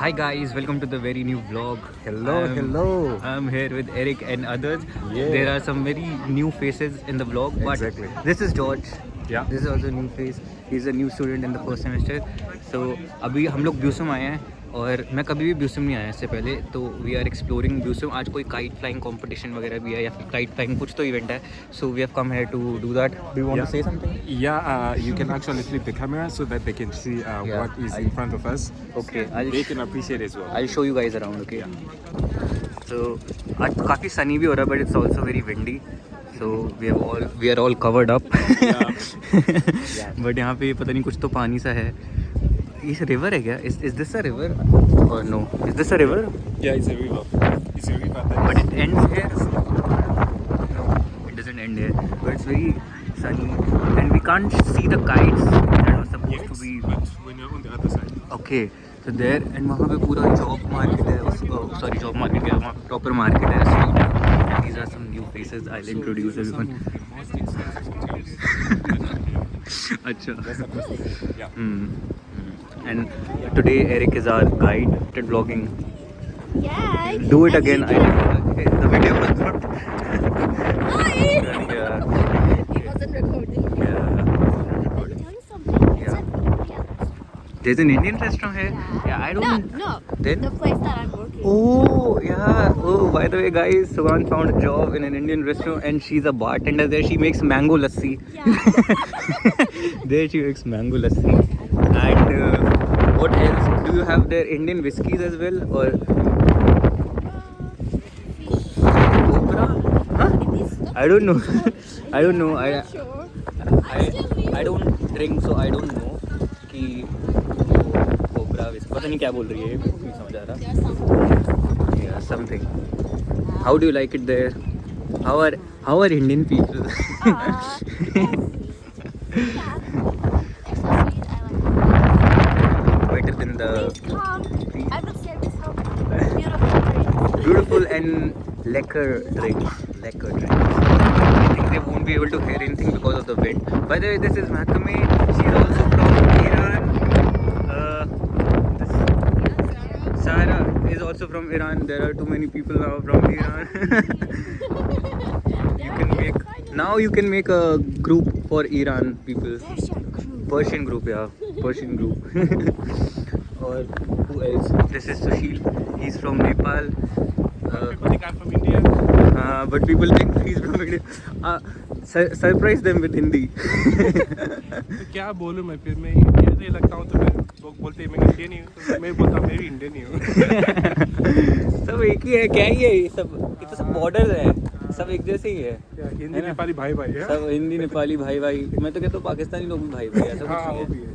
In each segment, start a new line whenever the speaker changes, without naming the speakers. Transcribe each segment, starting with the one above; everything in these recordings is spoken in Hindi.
Hi guys, welcome to the very new vlog.
Hello.
I'm here with Eric and others.
Yeah.
There are some very new faces in the vlog, but
Exactly.
this is George.
Yeah.
This is also a new face. He's a new student in the first semester. So अभी हम लोग ब्यूसम आए हैं और मैं कभी भी ब्यूसम नहीं आया इससे पहले, तो वी आर एक्सप्लोरिंग ब्यूसम. आज कोई काइट फ्लाइंग कंपटीशन वगैरह भी है या फिर काइट फ्लाइंग कुछ तो इवेंट है. So we have come here to do that. Do you want to say something?
Yeah, you can actually flip the camera so that they can see what is in front of us.
Okay,
They can appreciate as well.
I'll show you guys around, okay? So आज तो काफ़ी सनी भी हो रहा है, but it's also very windy. So we are all covered up. But यहाँ पे पता नहीं कुछ तो पानी सा है. ये रिवर है क्या? Is this a river or no? Is this a river?
Yeah, it's a river. It's a river that
But it ends here. No, it doesn't end here. But it's very sunny and we can't see the kites that are supposed to be.
but when you're on the other side.
Okay, so there and वहाँ पे पूरा जॉब मार्केट है. Sorry, जॉब मार्केट है. वहाँ प्रॉपर मार्केट है. So these are some new faces. I'll introduce everyone. अच्छा.
That's the first thing. Yeah.
And today Eric is our guide to vlogging.
Yeah.
Do it again. The video was not. Yeah.
It wasn't recording.
Yeah.
Let me tell you something. It's
Yeah.
an Indian restaurant.
There's an Indian restaurant here. Yeah, I don't.
No.
Then?
The place that I'm working.
Oh yeah. Oh, by the way, guys, Sugan found a job in an Indian restaurant, and she's a bartender there. She makes mango lassi.
Yeah.
There she makes mango lassi. And what else? Do you have their Indian whiskeys as well, or Cobra? Huh?
In this stuff.
I don't know. I don't know.
I'm not sure.
I don't drink, so I don't know कि कोबरा विस्की पता नहीं क्या बोल रही है, नहीं समझ आ रहा.
There's something.
Yeah, something. How do you like it there? How are Indian people?
Yeah. They're so sweet. I like
Better than the
it. Please come. I will service how beautiful drinks.
beautiful and lekker drinks. Lekker drinks. I think they won't be able to hear anything because of the wind. By the way, this is Mahkame. She's also from Iran. This Sara is also from Iran. There are too many people now from Iran. You can make a group for Iran people.
Persian crew.
Persian group. Or who else? This is Sushil. He's from Nepal.
People think I'm from India.
But people think he's from India. Surprise them with Hindi.
तो क्या बोलूँ मैं फिर मैं इंडिया से लगता हूँ तो मैं लोग बोलते हैं मैं इंडियन ही हूँ तो मैं बोलता हूँ मैं भी इंडियन ही हूँ.
सब एक ही है, क्या ही है ये सब? ये तो सब बॉर्डर है, सब एक जैसे ही है.
हिंदी नेपाली भाई भाई है.
सब हिंदी नेपाली भाई भाई. मैं तो कहता हूँ पाकिस्तानी लोग भी भाई भाई, ऐसा
हाँ
कुछ
वो
नहीं
भी
है.
है.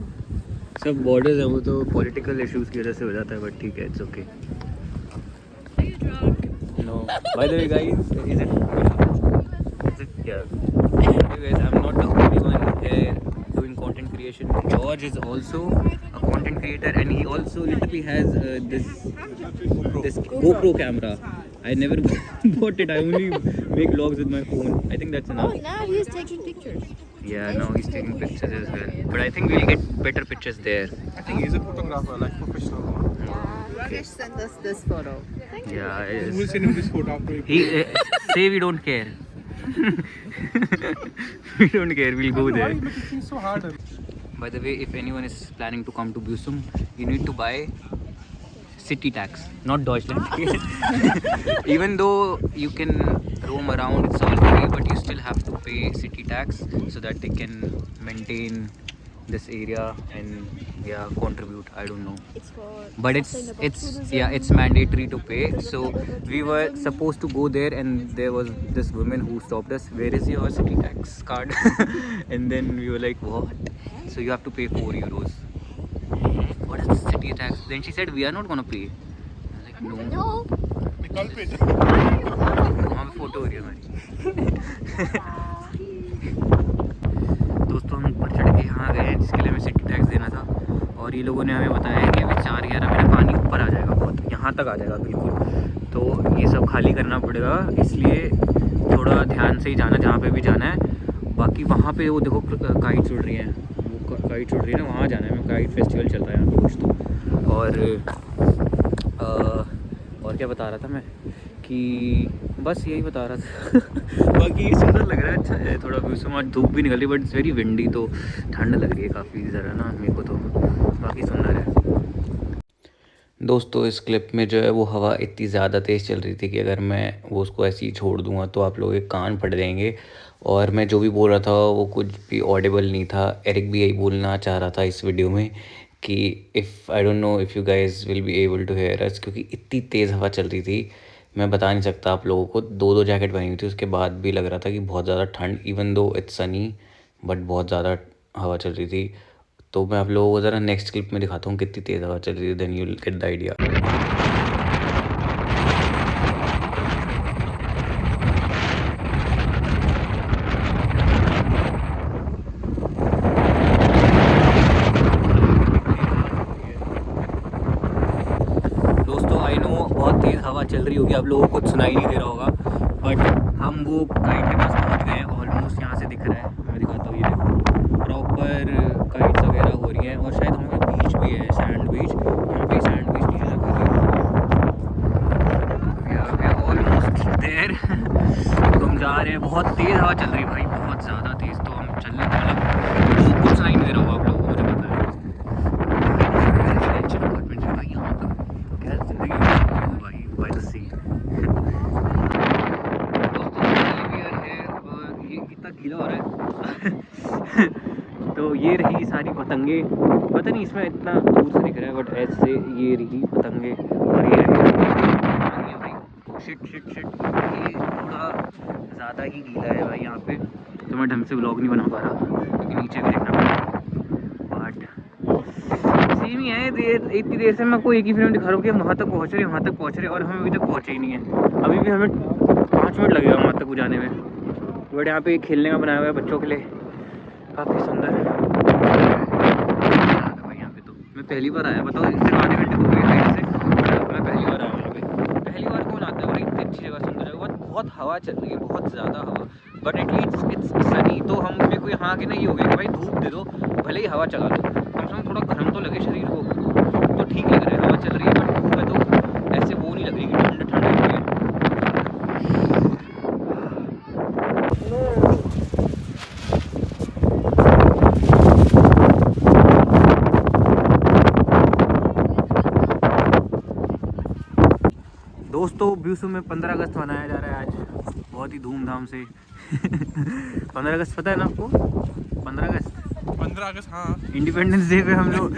सब बॉर्डर्स हैं, वो तो पॉलिटिकल इश्यूज की वजह से हो जाता है, बट ठीक है, it's okay.
Are you drunk?
No. By the way, guys, is it? Yeah. Anyways, I'm not the only one here doing content creation. George is also a content creator, and he also literally has this GoPro camera. I never bought it. I only make vlogs with my phone. I think that's
Oh,
enough.
now he's taking pictures.
Yeah, now he's taking pictures as well. But I think we'll get better pictures there.
I think he's a photographer, like professional.
Rakesh sent us this photo.
Yeah, it
We'll
is.
send him this photo after.
He say we don't care. We don't care. We'll go
Why
there.
are you making things so hard?
By the way, if anyone is planning to come to Busum, you need to buy city tax, not Deutschland. Even though you can roam around, it's all free, but you still have to pay city tax so that they can maintain this area and contribute. I don't know,
It's for
but it's
sustainable
it's mandatory to pay. So we were supposed to go there, and there was this woman who stopped us. Where is your city tax card? And then we were like, what? So you have to pay 4 euros. What is the city tax? Then she said, we are not gonna pay. I was like, no.
No.
निकाल पे.
वहाँ पे फोटो हो रही है हमारी. दोस्तों, हम ऊपर चढ़ के यहाँ गए हैं जिसके लिए हमें सिटी टैक्स देना था, और ये लोगों ने हमें बताया है कि अभी 4-11 में पानी ऊपर आ जाएगा, बहुत यहाँ तक आ जाएगा बिल्कुल. तो ये सब खाली करना पड़ेगा, इसलिए थोड़ा ध्यान से ही जाना जहाँ पे भी जाना है. बाकी वहाँ पे वो देखो काइट्स उड़ रही हैं, वो काइट्स उड़ रही है ना, वहाँ जाना है. मैं काइट फेस्टिवल चल रहा है यहाँ पे कुछ तो. और और क्या बता रहा था मैं कि बस यही बता रहा था बाकी सुंदर लग रहा है, अच्छा है। थोड़ा भी धूप भी निकल रही बट इट्स वेरी विंडी, तो ठंड लग रही है काफ़ी ज़रा ना मेरे को, तो बाकी सुंदर है। दोस्तों इस क्लिप में जो है वो हवा इतनी ज़्यादा तेज़ चल रही थी कि अगर मैं वो उसको ऐसे ही छोड़ दूँगा तो आप लोगों के कान फट जाएंगे, और मैं जो भी बोल रहा था वो कुछ भी ऑडिबल नहीं था। एरिक भी यही बोलना चाह रहा था इस वीडियो में कि if I don't know if you guys will be able to hear us, क्योंकि इतनी तेज़ हवा चल रही थी मैं बता नहीं सकता आप लोगों को। दो जैकेट पहनी हुई थी, उसके बाद भी लग रहा था कि बहुत ज़्यादा ठंड, even though it's Sunny but बहुत ज़्यादा हवा चल रही थी। तो मैं आप लोगों को ज़रा नेक्स्ट क्लिप में दिखाता हूँ कितनी तेज़ हवा चल रही है, then you will get the idea. दोस्तों आई नो बहुत तेज़ हवा चल रही होगी, आप लोगों को सुनाई नहीं दे रहा होगा, बट हम वो काइट के पास पहुँच गए हैं। ऑलमोस्ट यहाँ से दिख रहा है, मैं दिखाता हूँ, ये देखो प्रॉपर काइट्स वगैरह हो रही हैं, और शायद हमारे बीच भी है, सैंड बीच। यहाँ पे सैंड बीच नहीं लग रही है, ऑलमोस्ट देयर। तो हम जा रहे हैं, बहुत तेज़ हवा चल रही है भाई, बहुत ज़्यादा तेज़। तो हम चलने मतलब कुछ सुनाई नहीं दे रहा होगा आप लोगों को, मुझे पता है। भाई यहाँ पर क्या ज़िंदगी भाई बाय द सी। ये कितना गीला हो रहा है तो ये रही सारी पतंगे, पता नहीं इसमें इतना दूर से दिख रहा है बट ऐसे ये रही पतंगे, और ये रही भाई शिट शिट शिट, ये थोड़ा ज़्यादा ही गीला है भाई यहाँ पे, तो मैं ढंग से व्लॉग नहीं बना पा रहा क्योंकि नीचे भी देखना पड़ा। बट सेम ही है, इतनी देर से मैं आपको एक ही फ्रेम दिखा रहा हूँ कि हम वहाँ तक पहुँच रहे और हम अभी तक पहुँचे ही नहीं है। अभी भी हमें 5 मिनट लगेगा वहाँ तक जाने में। बट यहाँ पे खेलने का बनाया हुआ है बच्चों के लिए, काफ़ी सुंदर है भाई। यहाँ पे तो मैं पहली बार आया, बताओ इससे आधे घंटे तो हुए हैं से, मैं पहली बार आया यहाँ पे। पहली बार कौन आता है और इतनी अच्छी जगह सुंदर है, बहुत हवा चल रही है, बहुत ज़्यादा हवा, बट एटलीस्ट इट्स सनी। तो हम मेरे को यहाँ के ना ये हो गया कि भाई धूप दे दो, भले ही हवा चला दो, कम से कम थोड़ा गर्म तो लगे शरीर को, तो ठीक लग रहा है। हवा चल रही है बट धूप है तो ऐसे वो नहीं लग रही कि ठंड ठंड लग रही है। दोस्तों ब्यूसू में 15 अगस्त मनाया जा रहा है आज, बहुत ही धूमधाम से 15 अगस्त पता है ना आपको? 15 अगस्त
हाँ,
इंडिपेंडेंस डे पे हम लोग,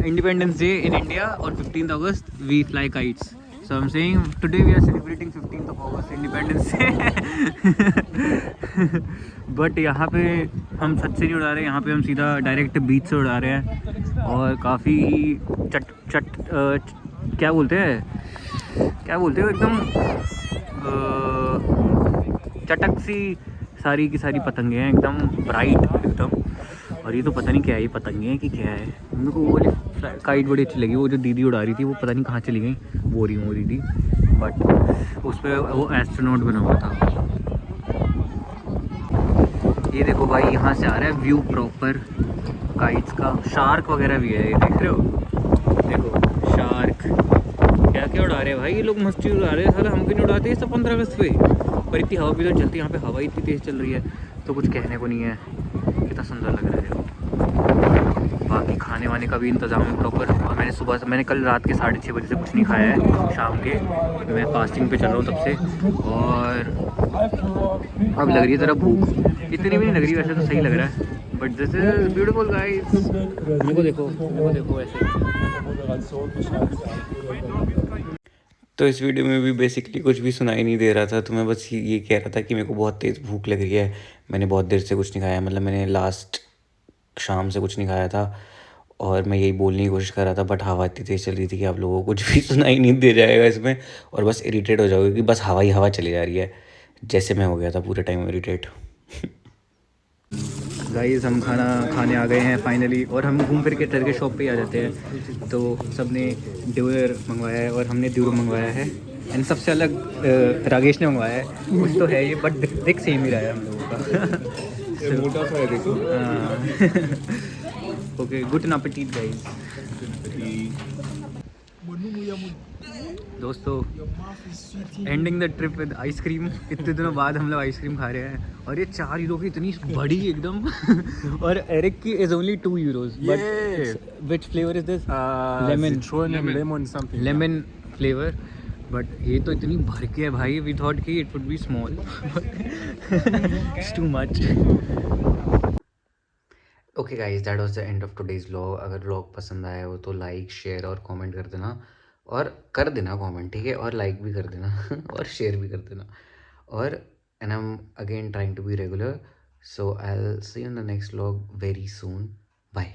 इंडिपेंडेंस डे इन इंडिया, और 15th August we fly kites. So I am saying today we are celebrating 15th of August independence day. But यहाँ पे हम छत से नहीं उड़ा रहे, यहाँ पे हम सीधा डायरेक्ट बीच से उड़ा रहे हैं, और काफ़ी क्या बोलते हो एकदम चटक सी सारी की सारी पतंगे हैं, एकदम ब्राइट एकदम। और ये तो पता नहीं क्या है, ये पतंगे हैं कि क्या है। मेरे को वो वाली काइट बड़ी अच्छी लगी, वो जो दीदी उड़ा रही थी वो पता नहीं कहाँ चली गई, वो रही वो दीदी, बट उस पर वो एस्ट्रोनॉट बना हुआ था। ये देखो भाई यहाँ से आ रहा है व्यू प्रॉपर काइट्स का, शार्क वगैरह भी है, ये देख रहे हो, देखो शार्क क्या क्या उड़ा रहे हैं भाई ये लोग, मस्ती उड़ा रहे हैं साला, हम भी नहीं उड़ाते सब 15 अगस्त पे। पर इतनी हवा भी तो चलती है यहाँ पे, हवा इतनी तेज़ चल रही है तो कुछ कहने को नहीं है, कितना सुंदर लग रहा है। बाकी खाने वाने का भी इंतज़ाम है प्रॉपर, और मैंने कल रात के 6:30 बजे से कुछ नहीं खाया है, शाम के मैं फास्टिंग पे चल रहा हूँ तब से, और अब लग रही है ज़रा भूख, इतनी भी नहीं लग रही, वैसे तो सही लग रहा है, but this is beautiful guys. मेरे को देखो ऐसे। तो इस वीडियो में भी बेसिकली कुछ भी सुनाई नहीं दे रहा था, तो मैं बस ये कह रहा था कि मेरे को बहुत तेज़ भूख लग रही है, मैंने बहुत देर से कुछ नहीं खाया, मतलब मैंने लास्ट शाम से कुछ नहीं खाया था, और मैं यही बोलने की कोशिश कर रहा था, बट हवा इतनी तेज़ चल रही थी कि आप लोगों को कुछ भी सुनाई नहीं दे जाएगा इसमें, और बस इरिटेट हो जाओगे कि बस हवा ही हवा चली जा रही है, जैसे मैं हो गया था पूरे टाइम इरिटेट। गाइस हम खाना खाने आ गए हैं फाइनली, और हम घूम फिर के टर्किश शॉप पे ही आ जाते हैं। तो सबने ड्यूर मंगवाया है और हमने ड्यूर मंगवाया है, एंड सबसे अलग राकेश ने मंगवाया है, कुछ तो है ये बट दिख सेम ही रहा है हम लोगों का।
मोटा सा है देखो।
Okay, good appetite guys. दोस्तों ending the trip with ice cream. इतने दिनों बाद हम लोग आइसक्रीम खा रहे हैं और ये 4 यूरो की इतनी बड़ी एकदम और एरिक की is only 2 euros. But which flavour is this? Lemon
lemon something.
Lemon flavour. But ये तो इतनी भर के है भाई, वी थॉट कि it would be small, it's too much. Okay guys, that was the end of today's vlog. अगर व्लॉग पसंद आया हो तो लाइक शेयर और कमेंट कर देना, और कर देना कमेंट, ठीक है, और लाइक भी कर देना और शेयर भी कर देना। और and I am again trying to be regular, so I will see you in the next vlog very soon. Bye.